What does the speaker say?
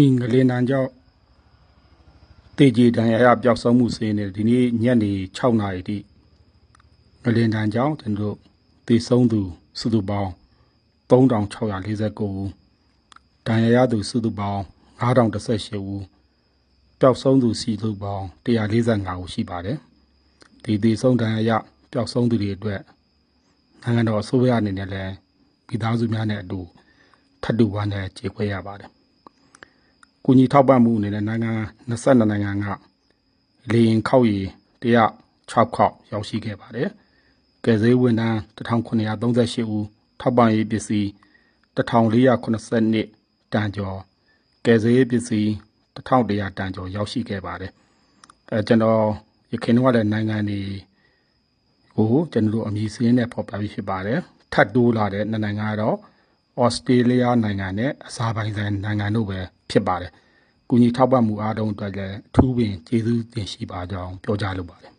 အင်္ဂလိပ်နန်းကြောင့်တေကြီးတန်ရပျောက်ဆုံးမှုစင်းနေဒီနေ့ညနေ6 နာရီတိငလင်တန်းကြောင့်ကျွန်တော်တေဆုံးသူစုစုပေါင်း3649ဦးတန်ရသူစုစုပေါင်း9018ဦးပျောက်ဆုံးသူစီစုပေါင်း145ဦးရှိပါတယ်ဒီတေဆုံးတန်ရပျောက်ဆုံးသူတွေအတွက်နိုင်ငံတော်အစိုးရအနေနဲ့လည်းမိသားစုများနဲ့အတူထပ်တူဝမ်းနဲ့ကြေကွဲရပါတယ်ကူညီထောက်ပံ့မှုအနေနဲ့နိုင်ငံ22နိုင်ငံကလေရင်ခောက်ရည်106ခေါက်ရောက်ရှိခဲ့ပါတယ်ကယ်ဆယ်ဝန်ထမ်း1938ဦးထောက်ပံ့ရေးပစ္စည်း1482တန်ကျော်ကယ်ဆယ်ရေးပစ္စည်း1100တန်ကျော်ရောက်ရှိခဲ့ပါတယ်ကျွန်တော်ရခိုင်ကလည်းနိုင်ငံတွေကိုကျွန်တော်တို့အမည်စင်းနဲ့ဖော်ပြပြီးဖြစ်ပါတယ်ထပ်တိုးလာတဲ့နိုင်ငံကတော့ဩစတြေးလျနိုင်ငံနဲ့အဇာဘိုင်ဂျန်နိုင်ငံတို့ပဲဖြစ်ပါတယ်ကူညီထောက်ပံ့မှုအားလုံးအတွက်လည်းအထူးပင်ကျေးဇူးတင်ရှိပါကြောင်းပြောကြားလိုပါတယ်